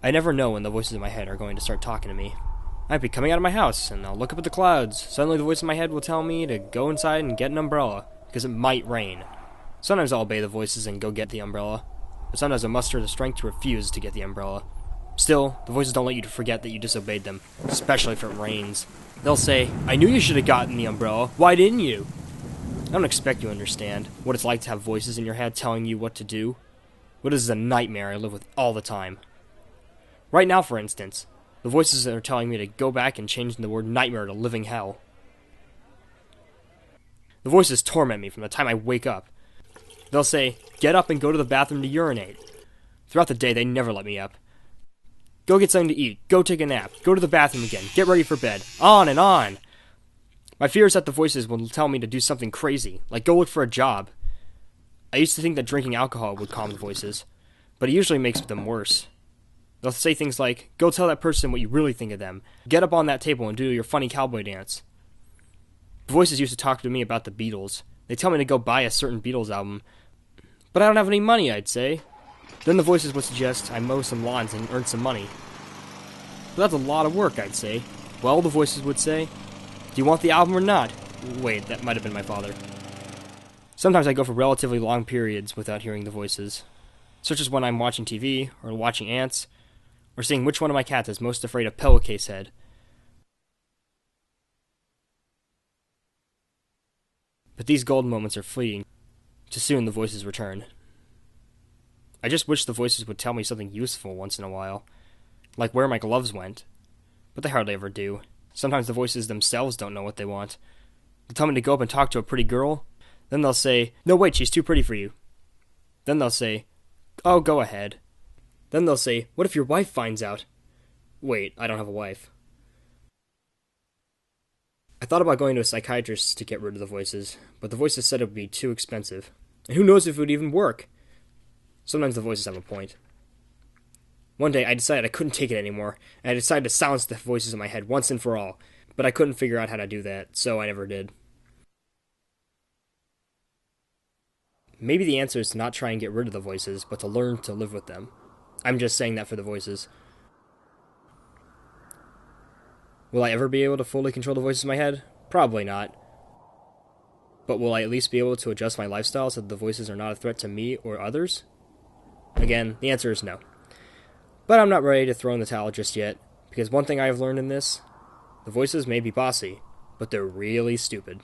I never know when the voices in my head are going to start talking to me. I'd be coming out of my house, and I'll look up at the clouds. Suddenly the voice in my head will tell me to go inside and get an umbrella, because it might rain. Sometimes I'll obey the voices and go get the umbrella, but sometimes I muster the strength to refuse to get the umbrella. Still, the voices don't let you to forget that you disobeyed them, especially if it rains. They'll say, "I knew you should have gotten the umbrella. Why didn't you?" I don't expect you to understand what it's like to have voices in your head telling you what to do. But this is a nightmare I live with all the time. Right now, for instance, the voices are telling me to go back and change the word nightmare to living hell. The voices torment me from the time I wake up. They'll say, "Get up and go to the bathroom to urinate." Throughout the day, they never let me up. Go get something to eat. Go take a nap. Go to the bathroom again. Get ready for bed. On and on. My fear is that the voices will tell me to do something crazy, like go look for a job. I used to think that drinking alcohol would calm the voices, but it usually makes them worse. They'll say things like, "Go tell that person what you really think of them. Get up on that table and do your funny cowboy dance." The voices used to talk to me about the Beatles. They tell me to go buy a certain Beatles album. But I don't have any money, I'd say. Then the voices would suggest I mow some lawns and earn some money. But that's a lot of work, I'd say. Well, the voices would say, "Do you want the album or not?" Wait, that might have been my father. Sometimes I go for relatively long periods without hearing the voices, such as when I'm watching TV, or watching ants, or seeing which one of my cats is most afraid of Pillowcase Head. But these golden moments are fleeting. Too soon the voices return. I just wish the voices would tell me something useful once in a while, like where my gloves went. But they hardly ever do. Sometimes the voices themselves don't know what they want. They'll tell me to go up and talk to a pretty girl. Then they'll say, "No, wait, she's too pretty for you." Then they'll say, "Oh, go ahead." Then they'll say, "What if your wife finds out?" Wait, I don't have a wife. I thought about going to a psychiatrist to get rid of the voices, but the voices said it would be too expensive. And who knows if it would even work? Sometimes the voices have a point. One day I decided I couldn't take it anymore, and I decided to silence the voices in my head once and for all, but I couldn't figure out how to do that, so I never did. Maybe the answer is to not try and get rid of the voices, but to learn to live with them. I'm just saying that for the voices. Will I ever be able to fully control the voices in my head? Probably not. But will I at least be able to adjust my lifestyle so that the voices are not a threat to me or others? Again, the answer is no. But I'm not ready to throw in the towel just yet, because one thing I have learned in this, the voices may be bossy, but they're really stupid.